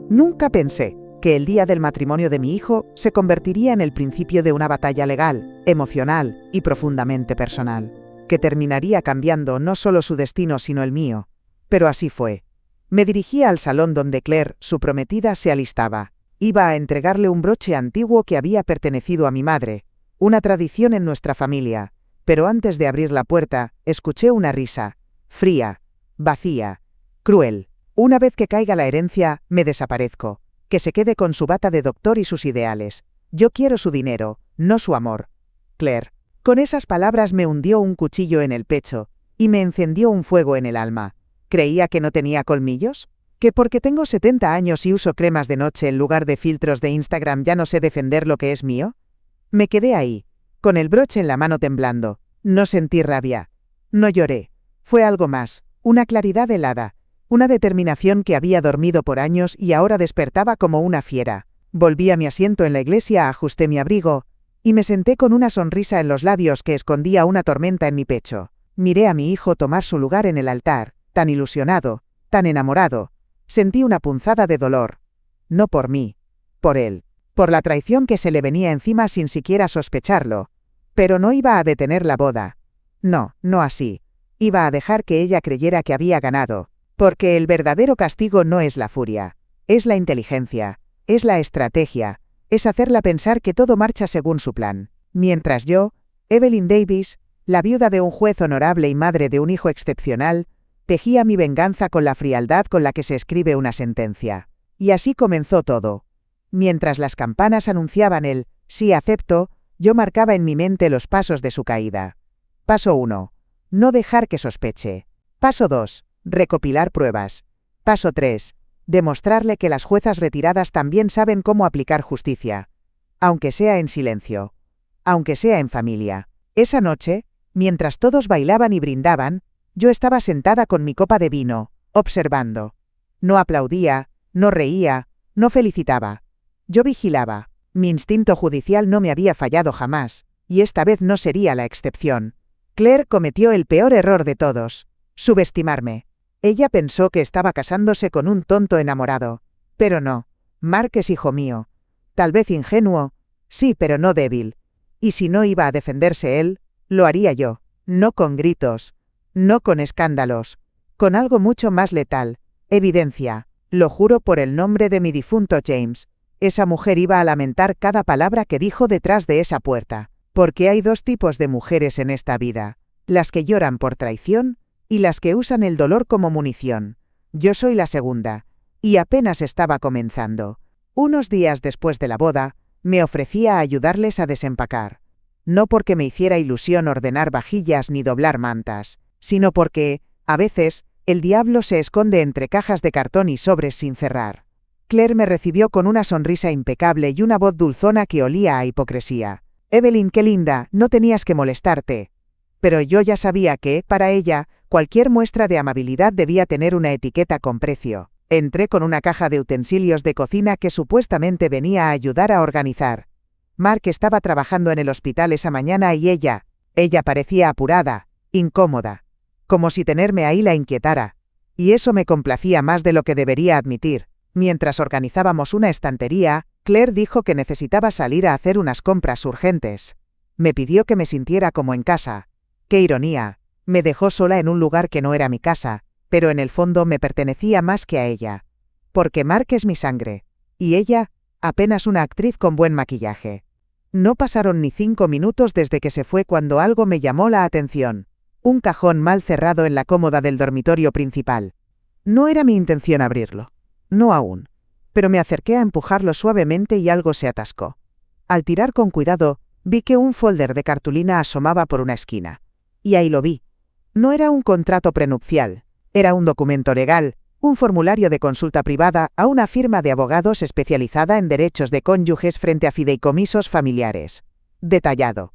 Nunca pensé que el día del matrimonio de mi hijo se convertiría en el principio de una batalla legal, emocional y profundamente personal, que terminaría cambiando no solo su destino sino el mío. Pero así fue. Me dirigía al salón donde Claire, su prometida, se alistaba. Iba a entregarle un broche antiguo que había pertenecido a mi madre, una tradición en nuestra familia, pero antes de abrir la puerta, escuché una risa, fría, vacía, cruel. Una vez que caiga la herencia, me desaparezco. Que se quede con su bata de doctor y sus ideales. Yo quiero su dinero, no su amor. Claire. Con esas palabras me hundió un cuchillo en el pecho, y me encendió un fuego en el alma. ¿Creía que no tenía colmillos? ¿Que porque tengo 70 años y uso cremas de noche en lugar de filtros de Instagram ya no sé defender lo que es mío? Me quedé ahí, con el broche en la mano temblando. No sentí rabia. No lloré. Fue algo más, una claridad helada. Una determinación que había dormido por años y ahora despertaba como una fiera. Volví a mi asiento en la iglesia, ajusté mi abrigo, y me senté con una sonrisa en los labios que escondía una tormenta en mi pecho. Miré a mi hijo tomar su lugar en el altar, tan ilusionado, tan enamorado. Sentí una punzada de dolor. No por mí, por él, por la traición que se le venía encima sin siquiera sospecharlo. Pero no iba a detener la boda. No, no así. Iba a dejar que ella creyera que había ganado. Porque el verdadero castigo no es la furia, es la inteligencia, es la estrategia, es hacerla pensar que todo marcha según su plan. Mientras yo, Evelyn Davis, la viuda de un juez honorable y madre de un hijo excepcional, tejía mi venganza con la frialdad con la que se escribe una sentencia. Y así comenzó todo. Mientras las campanas anunciaban el «sí acepto», yo marcaba en mi mente los pasos de su caída. Paso 1. No dejar que sospeche. Paso 2. Recopilar pruebas. Paso 3. Demostrarle que las juezas retiradas también saben cómo aplicar justicia. Aunque sea en silencio. Aunque sea en familia. Esa noche, mientras todos bailaban y brindaban, yo estaba sentada con mi copa de vino, observando. No aplaudía, no reía, no felicitaba. Yo vigilaba. Mi instinto judicial no me había fallado jamás, y esta vez no sería la excepción. Claire cometió el peor error de todos. Subestimarme. Ella pensó que estaba casándose con un tonto enamorado. Pero no. Mark es hijo mío. Tal vez ingenuo, sí, pero no débil. Y si no iba a defenderse él, lo haría yo. No con gritos. No con escándalos. Con algo mucho más letal. Evidencia. Lo juro por el nombre de mi difunto James. Esa mujer iba a lamentar cada palabra que dijo detrás de esa puerta. Porque hay dos tipos de mujeres en esta vida. Las que lloran por traición, y las que usan el dolor como munición. Yo soy la segunda, y apenas estaba comenzando. Unos días después de la boda, me ofrecía a ayudarles a desempacar. No porque me hiciera ilusión ordenar vajillas ni doblar mantas, sino porque, a veces, el diablo se esconde entre cajas de cartón y sobres sin cerrar. Claire me recibió con una sonrisa impecable y una voz dulzona que olía a hipocresía. «Evelyn, qué linda, no tenías que molestarte». Pero yo ya sabía que, para ella, cualquier muestra de amabilidad debía tener una etiqueta con precio. Entré con una caja de utensilios de cocina que supuestamente venía a ayudar a organizar. Mark estaba trabajando en el hospital esa mañana y ella parecía apurada, incómoda. Como si tenerme ahí la inquietara. Y eso me complacía más de lo que debería admitir. Mientras organizábamos una estantería, Claire dijo que necesitaba salir a hacer unas compras urgentes. Me pidió que me sintiera como en casa. ¡Qué ironía! Me dejó sola en un lugar que no era mi casa, pero en el fondo me pertenecía más que a ella. Porque Mark es mi sangre. Y ella, apenas una actriz con buen maquillaje. No pasaron ni 5 minutos desde que se fue cuando algo me llamó la atención. Un cajón mal cerrado en la cómoda del dormitorio principal. No era mi intención abrirlo. No aún. Pero me acerqué a empujarlo suavemente y algo se atascó. Al tirar con cuidado, vi que un folder de cartulina asomaba por una esquina. Y ahí lo vi. No era un contrato prenupcial, era un documento legal, un formulario de consulta privada a una firma de abogados especializada en derechos de cónyuges frente a fideicomisos familiares. Detallado.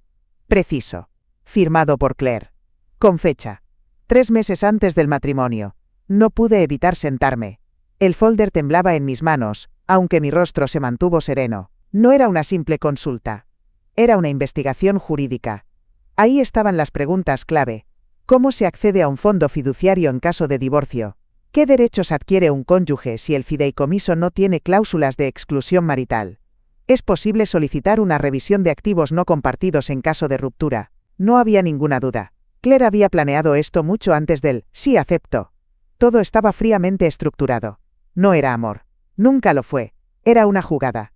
Preciso. Firmado por Claire. Con fecha. 3 meses antes del matrimonio. No pude evitar sentarme. El folder temblaba en mis manos, aunque mi rostro se mantuvo sereno. No era una simple consulta. Era una investigación jurídica. Ahí estaban las preguntas clave. ¿Cómo se accede a un fondo fiduciario en caso de divorcio? ¿Qué derechos adquiere un cónyuge si el fideicomiso no tiene cláusulas de exclusión marital? ¿Es posible solicitar una revisión de activos no compartidos en caso de ruptura? No había ninguna duda. Claire había planeado esto mucho antes del «sí, acepto». Todo estaba fríamente estructurado. No era amor. Nunca lo fue. Era una jugada.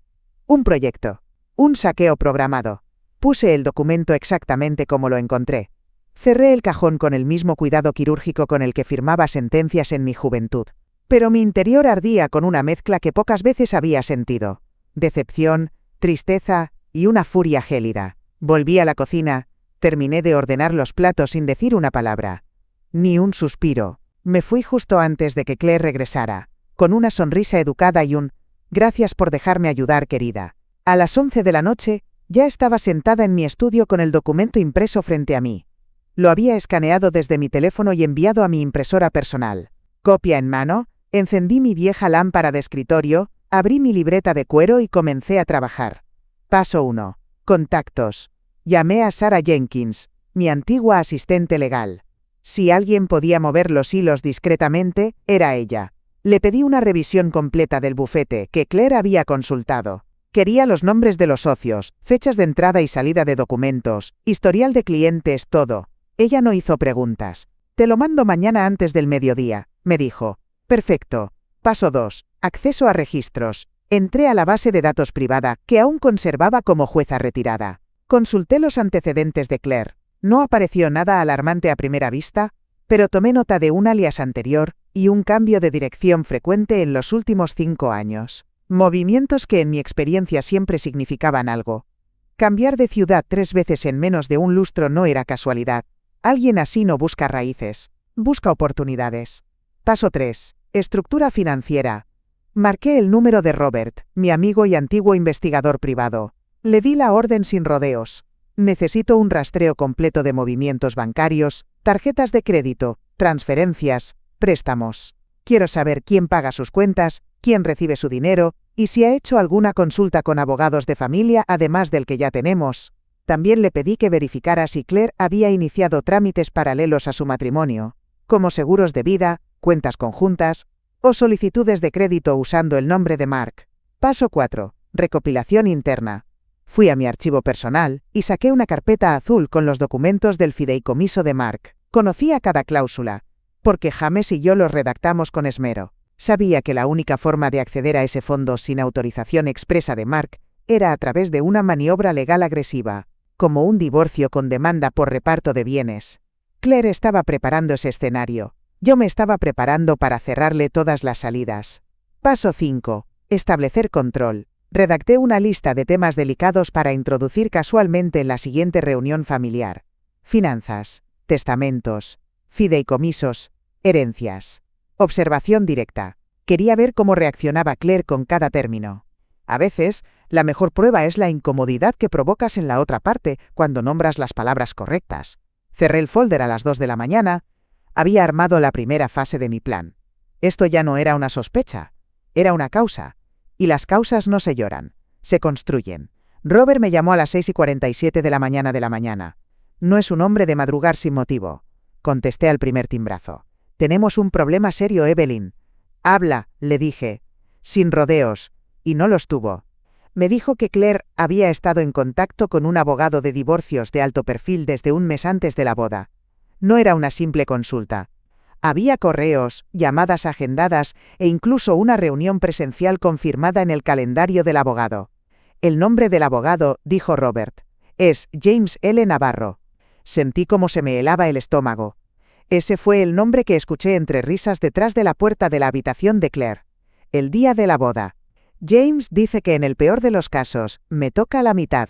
Un proyecto. Un saqueo programado. Puse el documento exactamente como lo encontré. Cerré el cajón con el mismo cuidado quirúrgico con el que firmaba sentencias en mi juventud. Pero mi interior ardía con una mezcla que pocas veces había sentido. Decepción, tristeza y una furia gélida. Volví a la cocina, terminé de ordenar los platos sin decir una palabra. Ni un suspiro. Me fui justo antes de que Claire regresara, con una sonrisa educada y un «gracias por dejarme ayudar, querida». A las 11 de la noche, ya estaba sentada en mi estudio con el documento impreso frente a mí. Lo había escaneado desde mi teléfono y enviado a mi impresora personal. Copia en mano, encendí mi vieja lámpara de escritorio, abrí mi libreta de cuero y comencé a trabajar. Paso 1. Contactos. Llamé a Sarah Jenkins, mi antigua asistente legal. Si alguien podía mover los hilos discretamente, era ella. Le pedí una revisión completa del bufete que Claire había consultado. Quería los nombres de los socios, fechas de entrada y salida de documentos, historial de clientes, todo. Ella no hizo preguntas. «Te lo mando mañana antes del mediodía», me dijo. «Perfecto». Paso 2. Acceso a registros. Entré a la base de datos privada, que aún conservaba como jueza retirada. Consulté los antecedentes de Claire. No apareció nada alarmante a primera vista, pero tomé nota de un alias anterior y un cambio de dirección frecuente en los últimos 5 años. Movimientos que en mi experiencia siempre significaban algo. Cambiar de ciudad 3 veces en menos de un lustro no era casualidad. Alguien así no busca raíces, busca oportunidades. Paso 3. Estructura financiera. Marqué el número de Robert, mi amigo y antiguo investigador privado. Le di la orden sin rodeos. Necesito un rastreo completo de movimientos bancarios, tarjetas de crédito, transferencias, préstamos. Quiero saber quién paga sus cuentas, quién recibe su dinero, y si ha hecho alguna consulta con abogados de familia además del que ya tenemos. También le pedí que verificara si Claire había iniciado trámites paralelos a su matrimonio, como seguros de vida, cuentas conjuntas, o solicitudes de crédito usando el nombre de Mark. Paso 4. Recopilación interna. Fui a mi archivo personal y saqué una carpeta azul con los documentos del fideicomiso de Mark. Conocía cada cláusula, porque James y yo los redactamos con esmero. Sabía que la única forma de acceder a ese fondo sin autorización expresa de Mark era a través de una maniobra legal agresiva, como un divorcio con demanda por reparto de bienes. Claire estaba preparando ese escenario. Yo me estaba preparando para cerrarle todas las salidas. Paso 5. Establecer control. Redacté una lista de temas delicados para introducir casualmente en la siguiente reunión familiar. Finanzas, testamentos, fideicomisos, herencias. Observación directa. Quería ver cómo reaccionaba Claire con cada término. A veces, la mejor prueba es la incomodidad que provocas en la otra parte cuando nombras las palabras correctas. Cerré el folder a las 2 de la mañana. Había armado la primera fase de mi plan. Esto ya no era una sospecha, era una causa. Y las causas no se lloran, se construyen. Robert me llamó a las 6:47 de la mañana. No es un hombre de madrugar sin motivo. Contesté al primer timbrazo. Tenemos un problema serio, Evelyn. Habla, le dije. Sin rodeos. Y no los tuvo. Me dijo que Claire había estado en contacto con un abogado de divorcios de alto perfil desde un mes antes de la boda. No era una simple consulta. Había correos, llamadas agendadas e incluso una reunión presencial confirmada en el calendario del abogado. El nombre del abogado, dijo Robert, es James L. Navarro. Sentí como se me helaba el estómago. Ese fue el nombre que escuché entre risas detrás de la puerta de la habitación de Claire. El día de la boda. James dice que en el peor de los casos, me toca la mitad.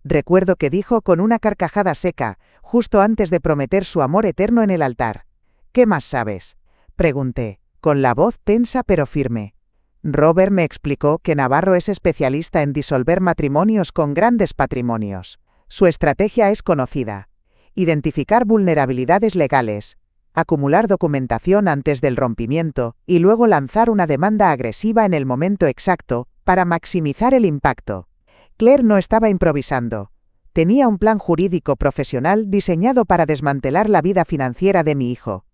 Recuerdo que dijo con una carcajada seca, justo antes de prometer su amor eterno en el altar. ¿Qué más sabes?, pregunté, con la voz tensa pero firme. Robert me explicó que Navarro es especialista en disolver matrimonios con grandes patrimonios. Su estrategia es conocida. Identificar vulnerabilidades legales, acumular documentación antes del rompimiento y luego lanzar una demanda agresiva en el momento exacto para maximizar el impacto. Claire no estaba improvisando. Tenía un plan jurídico profesional diseñado para desmantelar la vida financiera de mi hijo.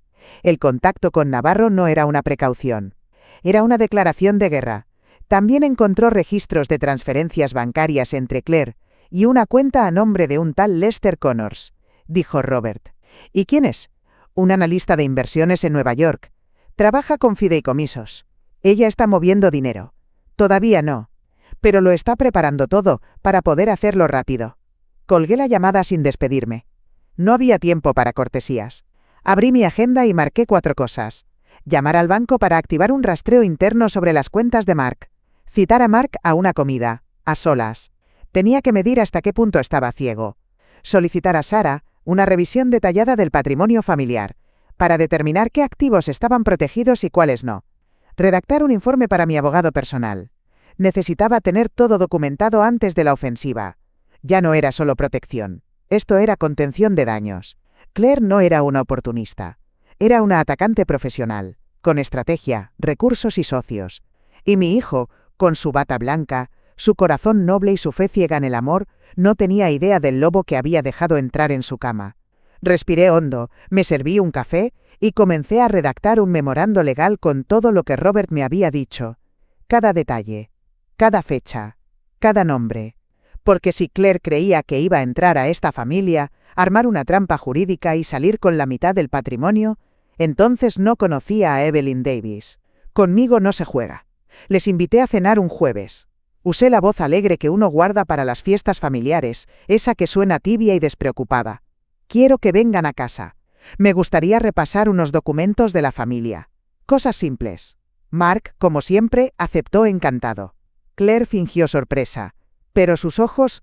El contacto con Navarro no era una precaución. Era una declaración de guerra. También encontró registros de transferencias bancarias entre Claire y una cuenta a nombre de un tal Lester Connors, dijo Robert. ¿Y quién es? Un analista de inversiones en Nueva York. Trabaja con fideicomisos. Ella está moviendo dinero. Todavía no. Pero lo está preparando todo para poder hacerlo rápido. Colgué la llamada sin despedirme. No había tiempo para cortesías. Abrí mi agenda y marqué 4 cosas. Llamar al banco para activar un rastreo interno sobre las cuentas de Mark. Citar a Mark a una comida, a solas. Tenía que medir hasta qué punto estaba ciego. Solicitar a Sarah una revisión detallada del patrimonio familiar, para determinar qué activos estaban protegidos y cuáles no. Redactar un informe para mi abogado personal. Necesitaba tener todo documentado antes de la ofensiva. Ya no era solo protección. Esto era contención de daños. Claire no era una oportunista. Era una atacante profesional, con estrategia, recursos y socios. Y mi hijo, con su bata blanca, su corazón noble y su fe ciega en el amor, no tenía idea del lobo que había dejado entrar en su cama. Respiré hondo, me serví un café y comencé a redactar un memorando legal con todo lo que Robert me había dicho. Cada detalle, cada fecha, cada nombre. Porque si Claire creía que iba a entrar a esta familia, armar una trampa jurídica y salir con la mitad del patrimonio, entonces no conocía a Evelyn Davis. Conmigo no se juega. Les invité a cenar un jueves. Usé la voz alegre que uno guarda para las fiestas familiares, esa que suena tibia y despreocupada. Quiero que vengan a casa. Me gustaría repasar unos documentos de la familia. Cosas simples. Mark, como siempre, aceptó encantado. Claire fingió sorpresa. Pero sus ojos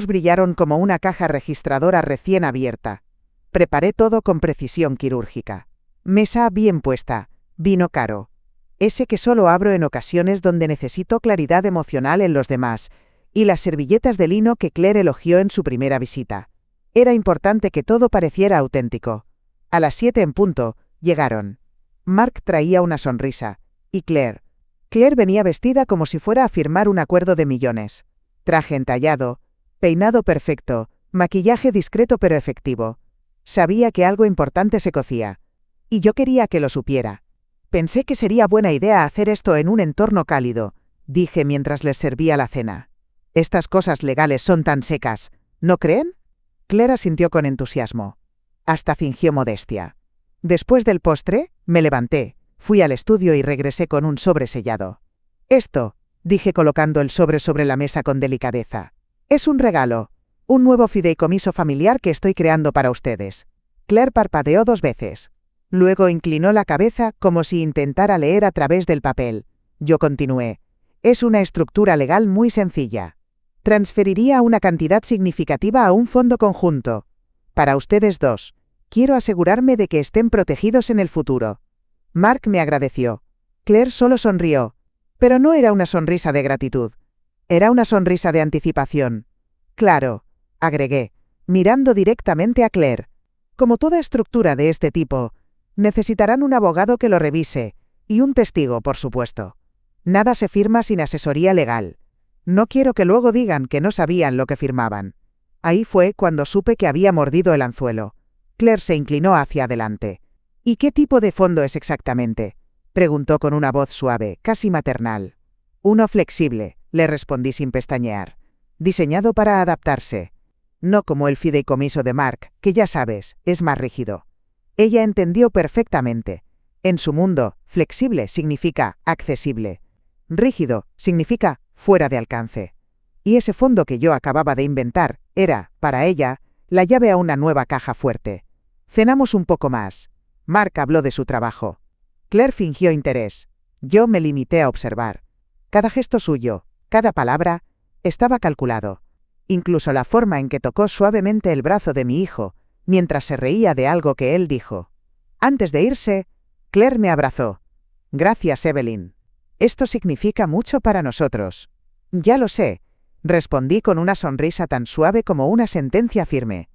brillaron como una caja registradora recién abierta. Preparé todo con precisión quirúrgica. Mesa bien puesta, vino caro. Ese que solo abro en ocasiones donde necesito claridad emocional en los demás, y las servilletas de lino que Claire elogió en su primera visita. Era importante que todo pareciera auténtico. A las 7 en punto, llegaron. Mark traía una sonrisa, y Claire venía vestida como si fuera a firmar un acuerdo de millones. Traje entallado, peinado perfecto, maquillaje discreto pero efectivo. Sabía que algo importante se cocía. Y yo quería que lo supiera. Pensé que sería buena idea hacer esto en un entorno cálido, dije mientras les servía la cena. Estas cosas legales son tan secas, ¿no creen? Claire asintió con entusiasmo. Hasta fingió modestia. Después del postre, me levanté, fui al estudio y regresé con un sobre sellado. Esto, dije colocando el sobre la mesa con delicadeza. Es un regalo. Un nuevo fideicomiso familiar que estoy creando para ustedes. Claire parpadeó 2 veces. Luego inclinó la cabeza como si intentara leer a través del papel. Yo continué. Es una estructura legal muy sencilla. Transferiría una cantidad significativa a un fondo conjunto. Para ustedes 2. Quiero asegurarme de que estén protegidos en el futuro. Mark me agradeció. Claire solo sonrió. Pero no era una sonrisa de gratitud. Era una sonrisa de anticipación. Claro, agregué, mirando directamente a Claire. Como toda estructura de este tipo, necesitarán un abogado que lo revise, y un testigo, por supuesto. Nada se firma sin asesoría legal. No quiero que luego digan que no sabían lo que firmaban. Ahí fue cuando supe que había mordido el anzuelo. Claire se inclinó hacia adelante. ¿Y qué tipo de fondo es exactamente?, preguntó con una voz suave, casi maternal. Uno flexible, le respondí sin pestañear. Diseñado para adaptarse. No como el fideicomiso de Mark, que ya sabes, es más rígido. Ella entendió perfectamente. En su mundo, flexible significa accesible. Rígido significa fuera de alcance. Y ese fondo que yo acababa de inventar era, para ella, la llave a una nueva caja fuerte. Cenamos un poco más. Mark habló de su trabajo. Claire fingió interés. Yo me limité a observar. Cada gesto suyo, cada palabra, estaba calculado. Incluso la forma en que tocó suavemente el brazo de mi hijo, mientras se reía de algo que él dijo. Antes de irse, Claire me abrazó. Gracias, Evelyn. Esto significa mucho para nosotros. Ya lo sé, respondí con una sonrisa tan suave como una sentencia firme.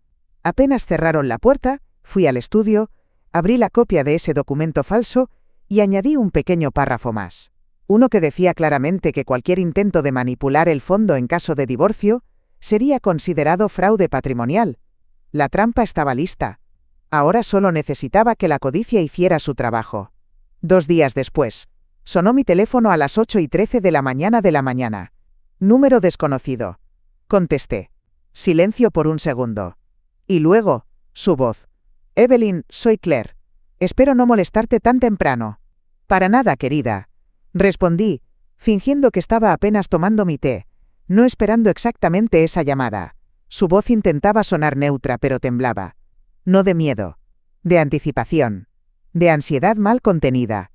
Apenas cerraron la puerta, fui al estudio, abrí la copia de ese documento falso y añadí un pequeño párrafo más. Uno que decía claramente que cualquier intento de manipular el fondo en caso de divorcio sería considerado fraude patrimonial. La trampa estaba lista. Ahora solo necesitaba que la codicia hiciera su trabajo. 2 días después, sonó mi teléfono a las 8:13 de la mañana. Número desconocido. Contesté. Silencio por un segundo. Y luego, su voz. Evelyn, soy Claire. Espero no molestarte tan temprano. Para nada, querida. Respondí, fingiendo que estaba apenas tomando mi té, no esperando exactamente esa llamada. Su voz intentaba sonar neutra, pero temblaba. No de miedo. De anticipación. De ansiedad mal contenida.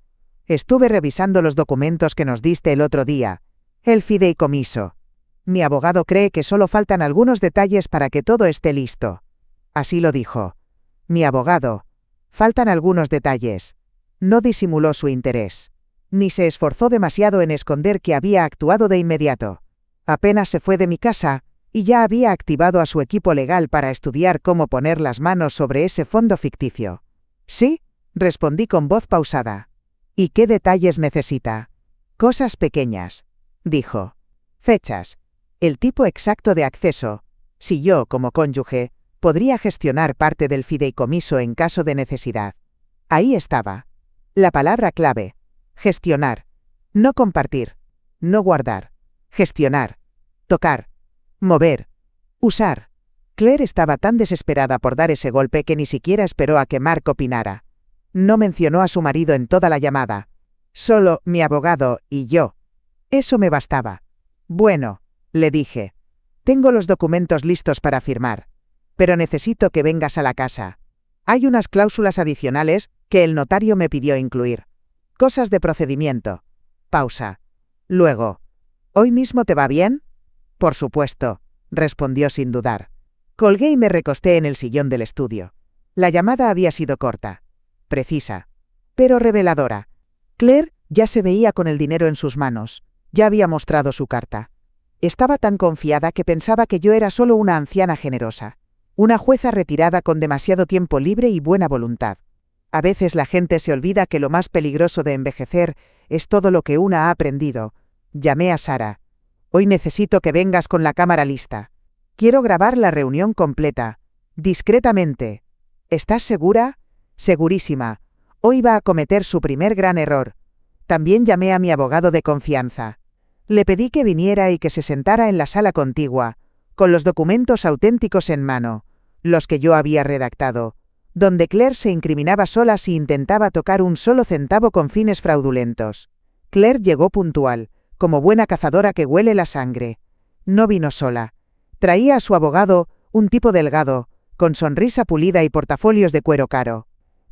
Estuve revisando los documentos que nos diste el otro día. El fideicomiso. Mi abogado cree que solo faltan algunos detalles para que todo esté listo. Así lo dijo. Mi abogado. Faltan algunos detalles. No disimuló su interés. Ni se esforzó demasiado en esconder que había actuado de inmediato. Apenas se fue de mi casa, y ya había activado a su equipo legal para estudiar cómo poner las manos sobre ese fondo ficticio. Sí, respondí con voz pausada. ¿Y qué detalles necesita? Cosas pequeñas, dijo. Fechas. El tipo exacto de acceso. Si yo, como cónyuge, podría gestionar parte del fideicomiso en caso de necesidad. Ahí estaba. La palabra clave. Gestionar. No compartir. No guardar. Gestionar. Tocar. Mover. Usar. Claire estaba tan desesperada por dar ese golpe que ni siquiera esperó a que Mark opinara. No mencionó a su marido en toda la llamada. Solo mi abogado y yo. Eso me bastaba. Bueno, le dije. Tengo los documentos listos para firmar. Pero necesito que vengas a la casa. Hay unas cláusulas adicionales que el notario me pidió incluir. Cosas de procedimiento. Pausa. Luego. ¿Hoy mismo te va bien? Por supuesto, respondió sin dudar. Colgué y me recosté en el sillón del estudio. La llamada había sido corta. Precisa. Pero reveladora. Claire ya se veía con el dinero en sus manos. Ya había mostrado su carta. Estaba tan confiada que pensaba que yo era solo una anciana generosa. Una jueza retirada con demasiado tiempo libre y buena voluntad. A veces la gente se olvida que lo más peligroso de envejecer es todo lo que una ha aprendido. Llamé a Sara. Hoy necesito que vengas con la cámara lista. Quiero grabar la reunión completa. Discretamente. ¿Estás segura? Segurísima. Hoy va a cometer su primer gran error. También llamé a mi abogado de confianza. Le pedí que viniera y que se sentara en la sala contigua, con los documentos auténticos en mano, los que yo había redactado, donde Claire se incriminaba sola si intentaba tocar un solo centavo con fines fraudulentos. Claire llegó puntual, como buena cazadora que huele la sangre. No vino sola. Traía a su abogado, un tipo delgado, con sonrisa pulida y portafolios de cuero caro.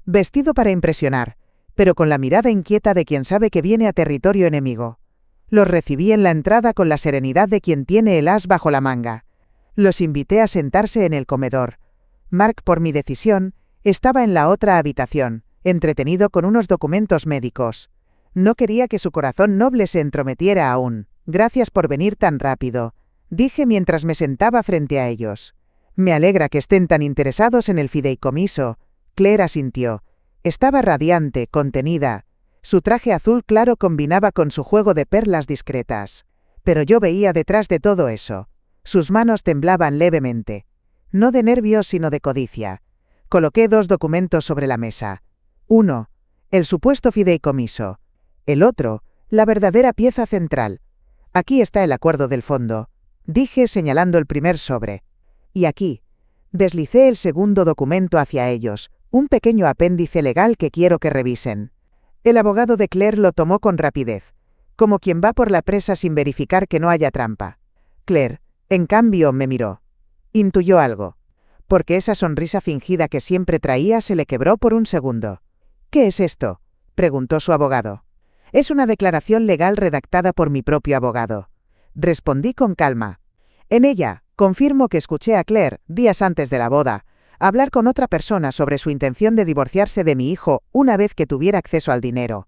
Vestido para impresionar, pero con la mirada inquieta de quien sabe que viene a territorio enemigo. Los recibí en la entrada con la serenidad de quien tiene el as bajo la manga. Los invité a sentarse en el comedor. Mark, por mi decisión, estaba en la otra habitación, entretenido con unos documentos médicos. No quería que su corazón noble se entrometiera aún. Gracias por venir tan rápido, dije mientras me sentaba frente a ellos. Me alegra que estén tan interesados en el fideicomiso. Claire asintió. Estaba radiante, contenida. Su traje azul claro combinaba con su juego de perlas discretas. Pero yo veía detrás de todo eso. Sus manos temblaban levemente. No de nervios sino de codicia. Coloqué 2 documentos sobre la mesa. Uno, el supuesto fideicomiso. El otro, la verdadera pieza central. Aquí está el acuerdo del fondo, dije señalando el primer sobre. Y aquí. Deslicé el segundo documento hacia ellos, un pequeño apéndice legal que quiero que revisen. El abogado de Claire lo tomó con rapidez, como quien va por la presa sin verificar que no haya trampa. Claire, en cambio, me miró. Intuyó algo. Porque esa sonrisa fingida que siempre traía se le quebró por un segundo. ¿Qué es esto?, preguntó su abogado. Es una declaración legal redactada por mi propio abogado. Respondí con calma. En ella, confirmo que escuché a Claire, días antes de la boda, hablar con otra persona sobre su intención de divorciarse de mi hijo una vez que tuviera acceso al dinero.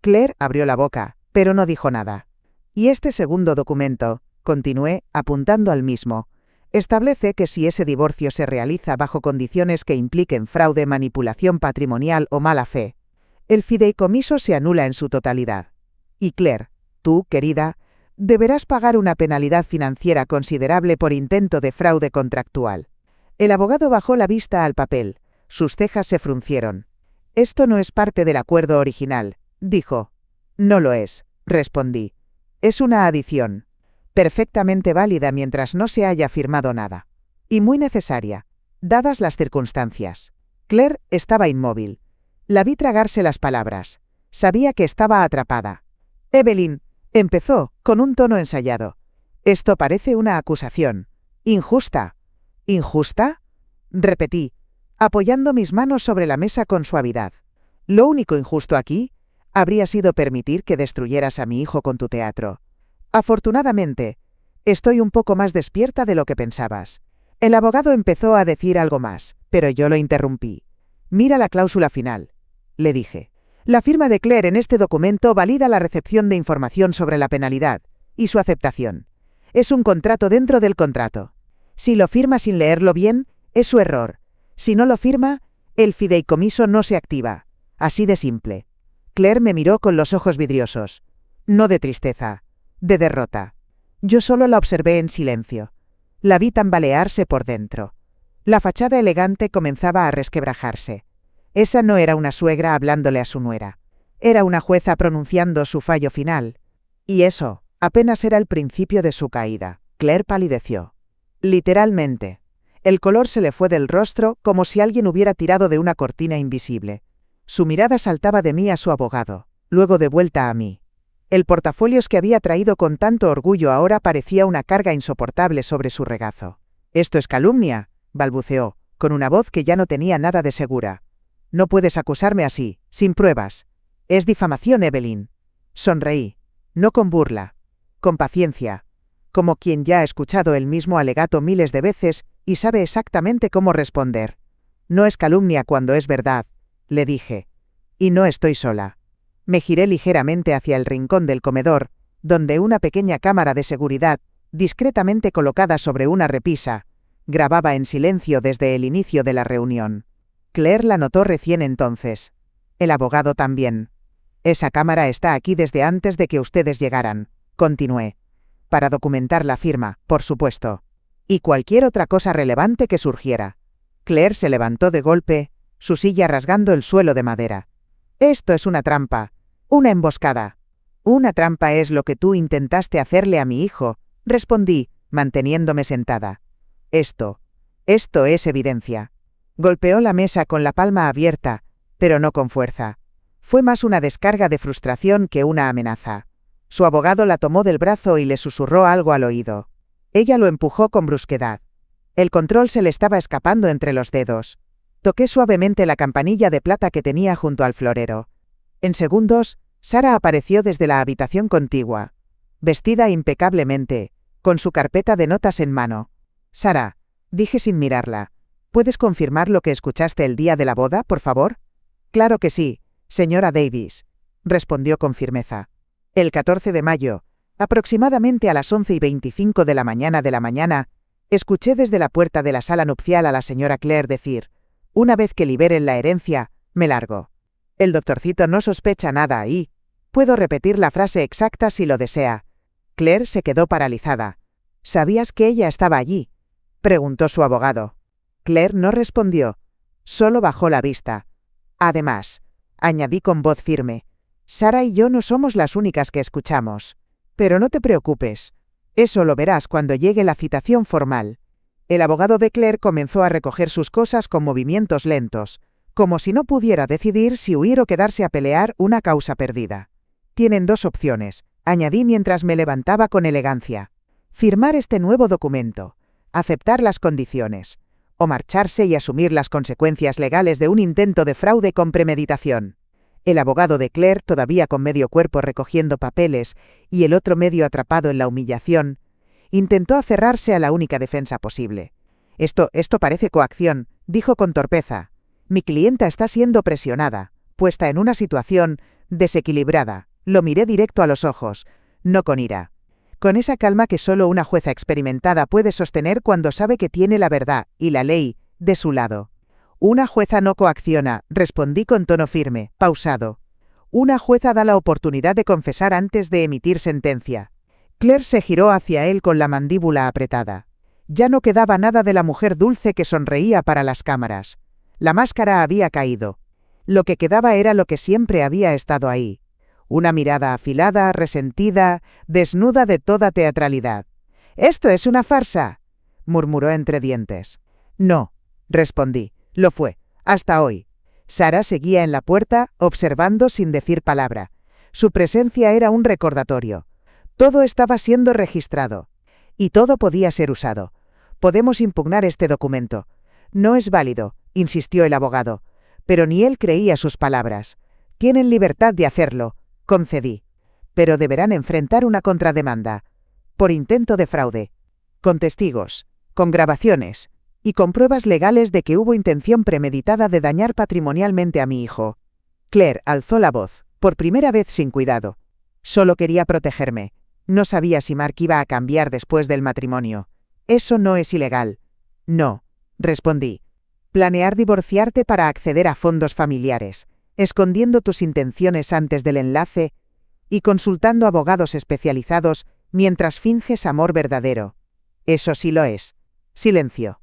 Claire abrió la boca, pero no dijo nada. Y este segundo documento, continué, apuntando al mismo, establece que si ese divorcio se realiza bajo condiciones que impliquen fraude, manipulación patrimonial o mala fe, el fideicomiso se anula en su totalidad. Y Claire, tú, querida, deberás pagar una penalidad financiera considerable por intento de fraude contractual. El abogado bajó la vista al papel, Sus cejas se fruncieron. «Esto no es parte del acuerdo original», dijo. «No lo es», respondí. «Es una adición. Perfectamente válida mientras no se haya firmado nada. Y muy necesaria, dadas las circunstancias». Claire estaba inmóvil. La vi tragarse las palabras. Sabía que estaba atrapada. «Evelyn», empezó, con un tono ensayado. «Esto parece una acusación. Injusta». «¿Injusta?», repetí, apoyando mis manos sobre la mesa con suavidad. «Lo único injusto aquí habría sido permitir que destruyeras a mi hijo con tu teatro. Afortunadamente, estoy un poco más despierta de lo que pensabas». El abogado empezó a decir algo más, pero yo lo interrumpí. «Mira la cláusula final», le dije. «La firma de Claire en este documento valida la recepción de información sobre la penalidad y su aceptación. Es un contrato dentro del contrato. Si lo firma sin leerlo bien, es su error. Si no lo firma, el fideicomiso no se activa. Así de simple». Claire me miró con los ojos vidriosos. No de tristeza, de derrota. Yo solo la observé en silencio. La vi tambalearse por dentro. La fachada elegante comenzaba a resquebrajarse. Esa no era una suegra hablándole a su nuera. Era una jueza pronunciando su fallo final. Y eso apenas era el principio de su caída. Claire palideció. Literalmente. El color se le fue del rostro como si alguien hubiera tirado de una cortina invisible. Su mirada saltaba de mí a su abogado, luego de vuelta a mí. El portafolios que había traído con tanto orgullo ahora parecía una carga insoportable sobre su regazo. «Esto es calumnia», balbuceó, con una voz que ya no tenía nada de segura. «No puedes acusarme así, sin pruebas. Es difamación, Evelyn». Sonreí, no con burla, con paciencia, como quien ya ha escuchado el mismo alegato miles de veces y sabe exactamente cómo responder. «No es calumnia cuando es verdad», le dije. «Y no estoy sola». Me giré ligeramente hacia el rincón del comedor, donde una pequeña cámara de seguridad, discretamente colocada sobre una repisa, grababa en silencio desde el inicio de la reunión. Claire la notó recién entonces. El abogado también. «Esa cámara está aquí desde antes de que ustedes llegaran», continué. «Para documentar la firma, por supuesto. Y cualquier otra cosa relevante que surgiera». Claire se levantó de golpe, su silla rasgando el suelo de madera. «Esto es una trampa. Una emboscada». «Una trampa es lo que tú intentaste hacerle a mi hijo», respondí, manteniéndome sentada. Esto es evidencia». Golpeó la mesa con la palma abierta, pero no con fuerza. Fue más una descarga de frustración que una amenaza. Su abogado la tomó del brazo y le susurró algo al oído. Ella lo empujó con brusquedad. El control se le estaba escapando entre los dedos. Toqué suavemente la campanilla de plata que tenía junto al florero. En segundos, Sara apareció desde la habitación contigua, vestida impecablemente, con su carpeta de notas en mano. «Sara», dije sin mirarla, «¿puedes confirmar lo que escuchaste el día de la boda, por favor?» «Claro que sí, señora Davis», respondió con firmeza. «El 14 de mayo, aproximadamente a las 11:25 de la mañana, escuché desde la puerta de la sala nupcial a la señora Claire decir: «Una vez que liberen la herencia, me largo». El doctorcito no sospecha nada y puedo repetir la frase exacta si lo desea. Claire se quedó paralizada. «¿Sabías que ella estaba allí?», preguntó su abogado. Claire no respondió, solo bajó la vista. «Además», añadí con voz firme, «Sara y yo no somos las únicas que escuchamos. Pero no te preocupes. Eso lo verás cuando llegue la citación formal». El abogado de Claire comenzó a recoger sus cosas con movimientos lentos, como si no pudiera decidir si huir o quedarse a pelear una causa perdida. «Tienen dos opciones», añadí mientras me levantaba con elegancia. «Firmar este nuevo documento, aceptar las condiciones, o marcharse y asumir las consecuencias legales de un intento de fraude con premeditación». El abogado de Claire, todavía con medio cuerpo recogiendo papeles y el otro medio atrapado en la humillación, intentó aferrarse a la única defensa posible. Esto parece coacción», dijo con torpeza. «Mi clienta está siendo presionada, puesta en una situación desequilibrada». Lo miré directo a los ojos, no con ira. Con esa calma que solo una jueza experimentada puede sostener cuando sabe que tiene la verdad y la ley de su lado. «Una jueza no coacciona», respondí con tono firme, pausado. «Una jueza da la oportunidad de confesar antes de emitir sentencia». Claire se giró hacia él con la mandíbula apretada. Ya no quedaba nada de la mujer dulce que sonreía para las cámaras. La máscara había caído. Lo que quedaba era lo que siempre había estado ahí. Una mirada afilada, resentida, desnuda de toda teatralidad. «¡Esto es una farsa!», murmuró entre dientes. «No», respondí, «lo fue, hasta hoy». Sara seguía en la puerta, observando sin decir palabra. Su presencia era un recordatorio. Todo estaba siendo registrado. Y todo podía ser usado. «Podemos impugnar este documento». «No es válido», insistió el abogado. Pero ni él creía sus palabras. «Tienen libertad de hacerlo», concedí. «Pero deberán enfrentar una contrademanda. Por intento de fraude. Con testigos. Con grabaciones. Y con pruebas legales de que hubo intención premeditada de dañar patrimonialmente a mi hijo». Claire alzó la voz, por primera vez sin cuidado. «Solo quería protegerme. No sabía si Mark iba a cambiar después del matrimonio. Eso no es ilegal». «No», respondí. «Planear divorciarte para acceder a fondos familiares, escondiendo tus intenciones antes del enlace y consultando abogados especializados mientras finges amor verdadero. Eso sí lo es». Silencio.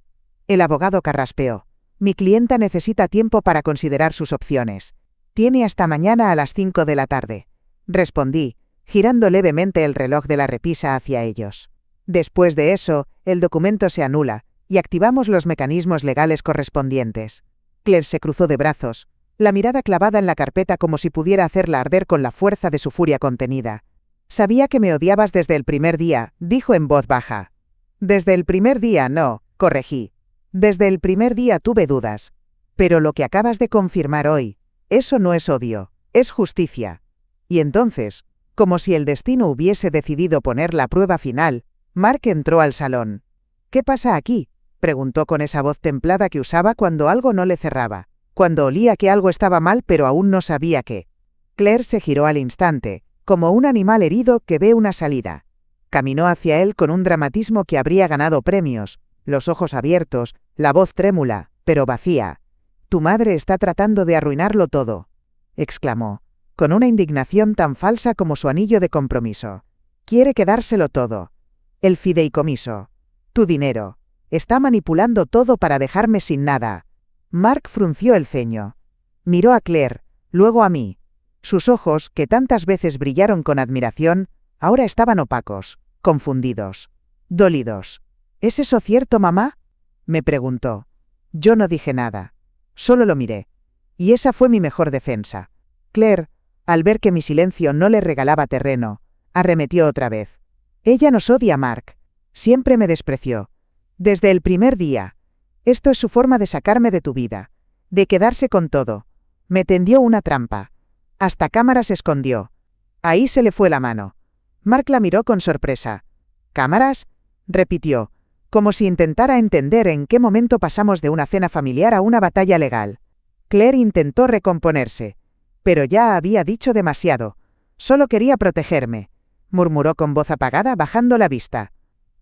El abogado carraspeó. «Mi clienta necesita tiempo para considerar sus opciones. Tiene hasta mañana a las 5 de la tarde», respondí, girando levemente el reloj de la repisa hacia ellos. «Después de eso, el documento se anula, y activamos los mecanismos legales correspondientes». Claire se cruzó de brazos, la mirada clavada en la carpeta como si pudiera hacerla arder con la fuerza de su furia contenida. «Sabía que me odiabas desde el primer día», dijo en voz baja. «Desde el primer día no», corregí. «Desde el primer día tuve dudas. Pero lo que acabas de confirmar hoy, eso no es odio, es justicia». Y entonces, como si el destino hubiese decidido poner la prueba final, Mark entró al salón. «¿Qué pasa aquí?», preguntó con esa voz templada que usaba cuando algo no le cerraba, cuando olía que algo estaba mal pero aún no sabía qué. Claire se giró al instante, como un animal herido que ve una salida. Caminó hacia él con un dramatismo que habría ganado premios, los ojos abiertos, la voz trémula, pero vacía. «Tu madre está tratando de arruinarlo todo», exclamó, con una indignación tan falsa como su anillo de compromiso. «Quiere quedárselo todo. El fideicomiso. Tu dinero. Está manipulando todo para dejarme sin nada». Mark frunció el ceño. Miró a Claire, luego a mí. Sus ojos, que tantas veces brillaron con admiración, ahora estaban opacos, confundidos, dolidos. «¿Es eso cierto, mamá?», me preguntó. Yo no dije nada. Solo lo miré. Y esa fue mi mejor defensa. Claire, al ver que mi silencio no le regalaba terreno, arremetió otra vez. «Ella nos odia, Mark. Siempre me despreció. Desde el primer día. Esto es su forma de sacarme de tu vida. De quedarse con todo. Me tendió una trampa. Hasta cámaras escondió. Ahí se le fue la mano». Mark la miró con sorpresa. «¿Cámaras?», repitió, como si intentara entender en qué momento pasamos de una cena familiar a una batalla legal. Claire intentó recomponerse. Pero ya había dicho demasiado. «Solo quería protegerme», murmuró con voz apagada bajando la vista.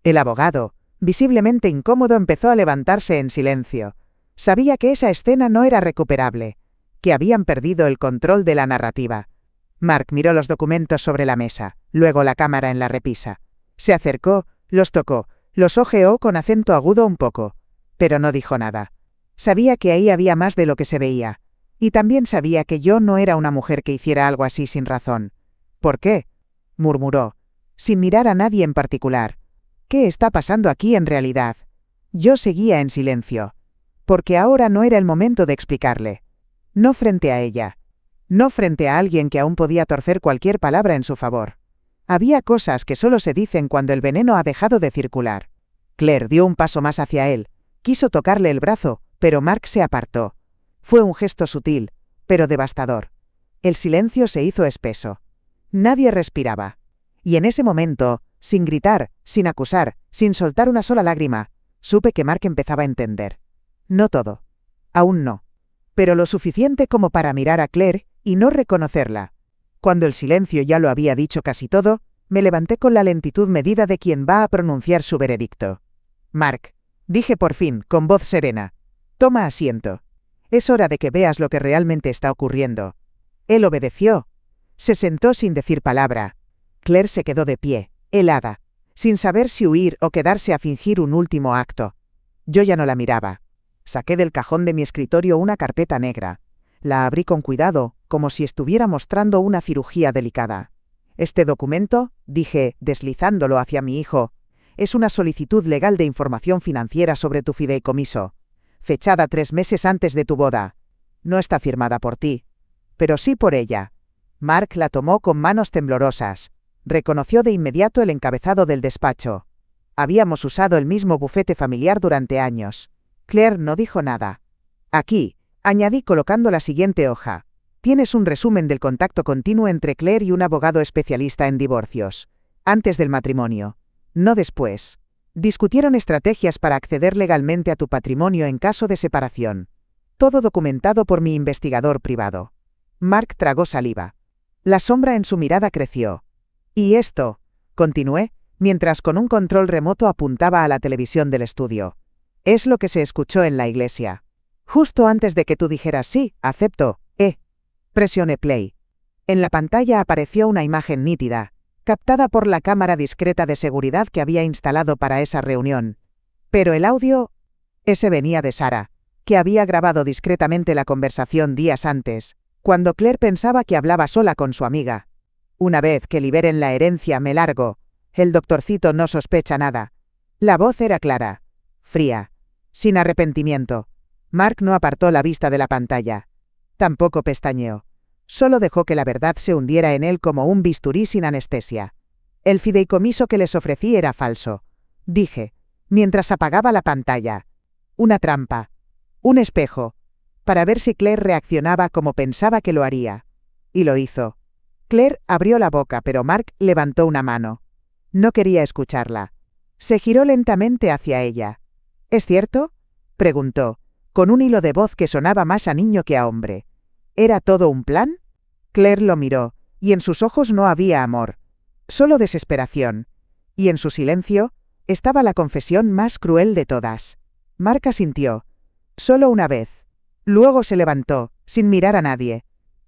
El abogado, visiblemente incómodo, empezó a levantarse en silencio. Sabía que esa escena no era recuperable, que habían perdido el control de la narrativa. Mark miró los documentos sobre la mesa, luego la cámara en la repisa. Se acercó, los tocó, los hojeó con acento agudo un poco, pero no dijo nada. Sabía que ahí había más de lo que se veía. Y también sabía que yo no era una mujer que hiciera algo así sin razón. «¿Por qué?», murmuró, sin mirar a nadie en particular. «¿Qué está pasando aquí en realidad?». Yo seguía en silencio. Porque ahora no era el momento de explicarle. No frente a ella. No frente a alguien que aún podía torcer cualquier palabra en su favor. Había cosas que solo se dicen cuando el veneno ha dejado de circular. Claire dio un paso más hacia él. Quiso tocarle el brazo, pero Mark se apartó. Fue un gesto sutil, pero devastador. El silencio se hizo espeso. Nadie respiraba. Y en ese momento, sin gritar, sin acusar, sin soltar una sola lágrima, supe que Mark empezaba a entender. No todo. Aún no. Pero lo suficiente como para mirar a Claire y no reconocerla. Cuando el silencio ya lo había dicho casi todo, me levanté con la lentitud medida de quien va a pronunciar su veredicto. «Mark», dije por fin, con voz serena, «toma asiento. Es hora de que veas lo que realmente está ocurriendo». Él obedeció. Se sentó sin decir palabra. Claire se quedó de pie, helada, sin saber si huir o quedarse a fingir un último acto. Yo ya no la miraba. Saqué del cajón de mi escritorio una carpeta negra. La abrí con cuidado, como si estuviera mostrando una cirugía delicada. Este documento, dije, deslizándolo hacia mi hijo, es una solicitud legal de información financiera sobre tu fideicomiso, fechada 3 meses antes de tu boda. No está firmada por ti, pero sí por ella. Mark la tomó con manos temblorosas. Reconoció de inmediato el encabezado del despacho. Habíamos usado el mismo bufete familiar durante años. Claire no dijo nada. Aquí, añadí colocando la siguiente hoja. Tienes un resumen del contacto continuo entre Claire y un abogado especialista en divorcios. Antes del matrimonio. No después. Discutieron estrategias para acceder legalmente a tu patrimonio en caso de separación. Todo documentado por mi investigador privado. Mark tragó saliva. La sombra en su mirada creció. Y esto, continué, mientras con un control remoto apuntaba a la televisión del estudio. Es lo que se escuchó en la iglesia. Justo antes de que tú dijeras sí, acepto, presioné play. En la pantalla apareció una imagen nítida, captada por la cámara discreta de seguridad que había instalado para esa reunión. Pero el audio, ese venía de Sara, que había grabado discretamente la conversación días antes, cuando Claire pensaba que hablaba sola con su amiga. Una vez que liberen la herencia me largo. El doctorcito no sospecha nada. La voz era clara, fría, sin arrepentimiento. Mark no apartó la vista de la pantalla. Tampoco pestañeó. Solo dejó que la verdad se hundiera en él como un bisturí sin anestesia. El fideicomiso que les ofrecí era falso, dije, mientras apagaba la pantalla. Una trampa. Un espejo. Para ver si Claire reaccionaba como pensaba que lo haría. Y lo hizo. Claire abrió la boca, pero Mark levantó una mano. No quería escucharla. Se giró lentamente hacia ella. ¿Es cierto?, preguntó, con un hilo de voz que sonaba más a niño que a hombre. ¿Era todo un plan? Claire lo miró, y en sus ojos no había amor, solo desesperación. Y en su silencio, estaba la confesión más cruel de todas. Mark asintió. Solo una vez. Luego se levantó, sin mirar a nadie.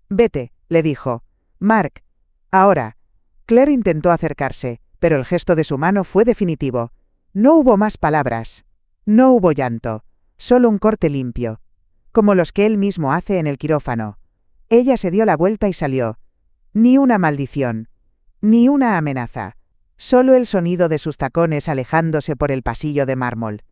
Vete, le dijo. Mark. Ahora. Claire intentó acercarse, pero el gesto de su mano fue definitivo. No hubo más palabras. No hubo llanto. Solo un corte limpio. Como los que él mismo hace en el quirófano. Ella se dio la vuelta y salió. Ni una maldición. Ni una amenaza. Solo el sonido de sus tacones alejándose por el pasillo de mármol.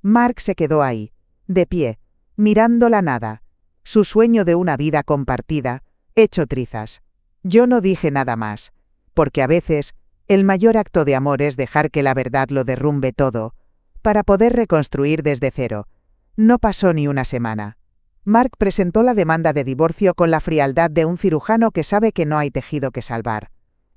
Mark se quedó ahí, de pie, mirando la nada. Su sueño de una vida compartida, hecho trizas. Yo no dije nada más. Porque a veces, el mayor acto de amor es dejar que la verdad lo derrumbe todo, para poder reconstruir desde cero. No pasó ni una semana. Mark presentó la demanda de divorcio con la frialdad de un cirujano que sabe que no hay tejido que salvar.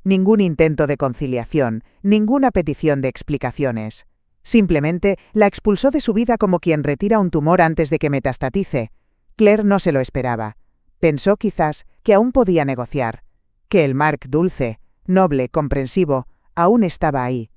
Ningún intento de conciliación, ninguna petición de explicaciones. Simplemente la expulsó de su vida como quien retira un tumor antes de que metastatice. Claire no se lo esperaba. Pensó quizás que aún podía negociar, que el Mark dulce, noble, comprensivo, aún estaba ahí.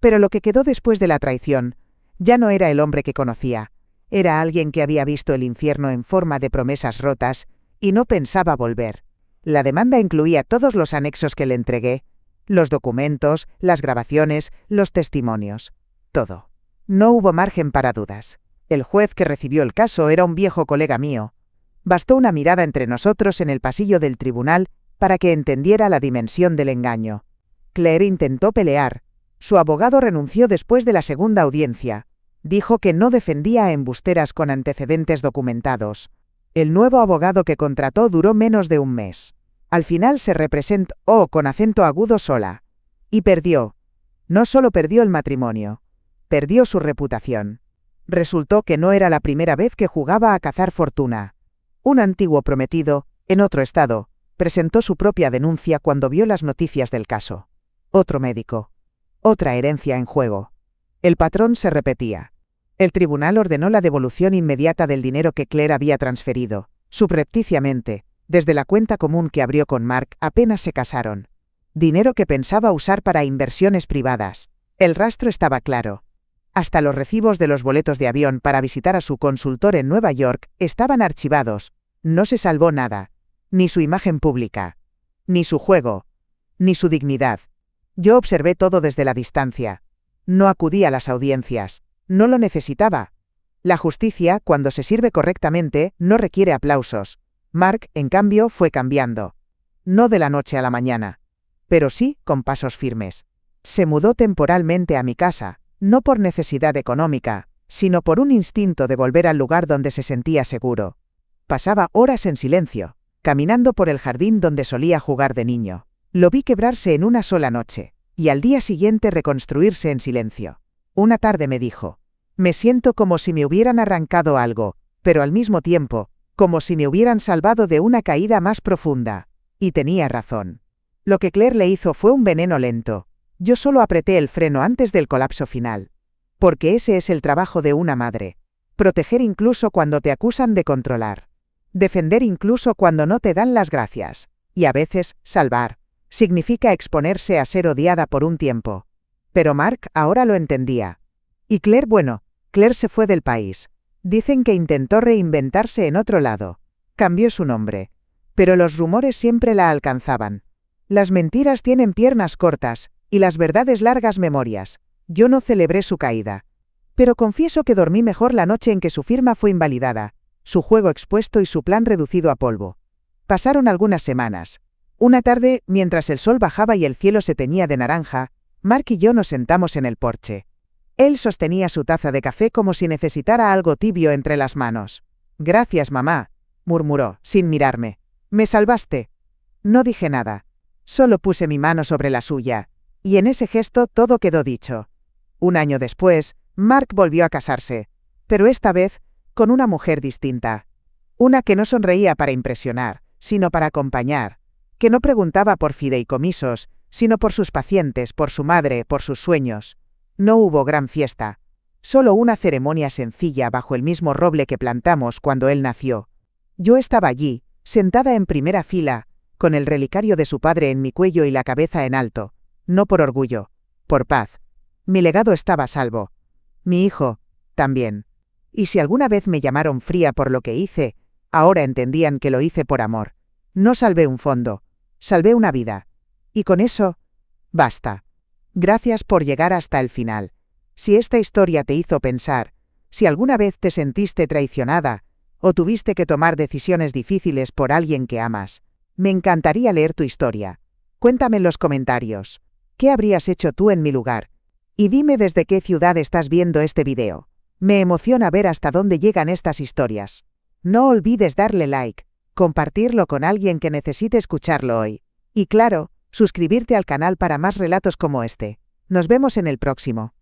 Pero lo que quedó después de la traición, ya no era el hombre que conocía. Era alguien que había visto el infierno en forma de promesas rotas, y no pensaba volver. La demanda incluía todos los anexos que le entregué, los documentos, las grabaciones, los testimonios. Todo. No hubo margen para dudas. El juez que recibió el caso era un viejo colega mío. Bastó una mirada entre nosotros en el pasillo del tribunal para que entendiera la dimensión del engaño. Claire intentó pelear. Su abogado renunció después de la segunda audiencia. Dijo que no defendía a embusteras con antecedentes documentados. El nuevo abogado que contrató duró menos de un mes. Al final se representó con acento agudo sola. Y perdió. No solo perdió el matrimonio. Perdió su reputación. Resultó que no era la primera vez que jugaba a cazar fortuna. Un antiguo prometido, en otro estado, presentó su propia denuncia cuando vio las noticias del caso. Otro médico. Otra herencia en juego. El patrón se repetía. El tribunal ordenó la devolución inmediata del dinero que Claire había transferido, subrepticiamente, desde la cuenta común que abrió con Mark apenas se casaron. Dinero que pensaba usar para inversiones privadas. El rastro estaba claro. Hasta los recibos de los boletos de avión para visitar a su consultor en Nueva York estaban archivados. No se salvó nada. Ni su imagen pública. Ni su juego. Ni su dignidad. Yo observé todo desde la distancia. No acudí a las audiencias. No lo necesitaba. La justicia, cuando se sirve correctamente, no requiere aplausos. Mark, en cambio, fue cambiando. No de la noche a la mañana, pero sí con pasos firmes. Se mudó temporalmente a mi casa, no por necesidad económica, sino por un instinto de volver al lugar donde se sentía seguro. Pasaba horas en silencio, caminando por el jardín donde solía jugar de niño. Lo vi quebrarse en una sola noche, y al día siguiente reconstruirse en silencio. Una tarde me dijo: me siento como si me hubieran arrancado algo, pero al mismo tiempo, como si me hubieran salvado de una caída más profunda. Y tenía razón. Lo que Claire le hizo fue un veneno lento. Yo solo apreté el freno antes del colapso final. Porque ese es el trabajo de una madre. Proteger incluso cuando te acusan de controlar. Defender incluso cuando no te dan las gracias. Y a veces, salvar. Significa exponerse a ser odiada por un tiempo. Pero Mark ahora lo entendía. Y Claire, bueno, Claire se fue del país. Dicen que intentó reinventarse en otro lado. Cambió su nombre. Pero los rumores siempre la alcanzaban. Las mentiras tienen piernas cortas, y las verdades largas memorias. Yo no celebré su caída. Pero confieso que dormí mejor la noche en que su firma fue invalidada, su juego expuesto y su plan reducido a polvo. Pasaron algunas semanas. Una tarde, mientras el sol bajaba y el cielo se teñía de naranja, Mark y yo nos sentamos en el porche. Él sostenía su taza de café como si necesitara algo tibio entre las manos. «Gracias, mamá», murmuró, sin mirarme. «Me salvaste». No dije nada. Solo puse mi mano sobre la suya, y en ese gesto todo quedó dicho. Un año después, Mark volvió a casarse, pero esta vez, con una mujer distinta. Una que no sonreía para impresionar, sino para acompañar, que no preguntaba por fideicomisos, sino por sus pacientes, por su madre, por sus sueños. No hubo gran fiesta, solo una ceremonia sencilla bajo el mismo roble que plantamos cuando él nació. Yo estaba allí, sentada en primera fila, con el relicario de su padre en mi cuello y la cabeza en alto, no por orgullo, por paz. Mi legado estaba a salvo. Mi hijo, también. Y si alguna vez me llamaron fría por lo que hice, ahora entendían que lo hice por amor. No salvé un fondo, salvé una vida. Y con eso, basta. Gracias por llegar hasta el final. Si esta historia te hizo pensar, si alguna vez te sentiste traicionada, o tuviste que tomar decisiones difíciles por alguien que amas, me encantaría leer tu historia. Cuéntame en los comentarios. ¿Qué habrías hecho tú en mi lugar? Y dime desde qué ciudad estás viendo este video. Me emociona ver hasta dónde llegan estas historias. No olvides darle like, compartirlo con alguien que necesite escucharlo hoy. Y claro, suscribirte al canal para más relatos como este. Nos vemos en el próximo.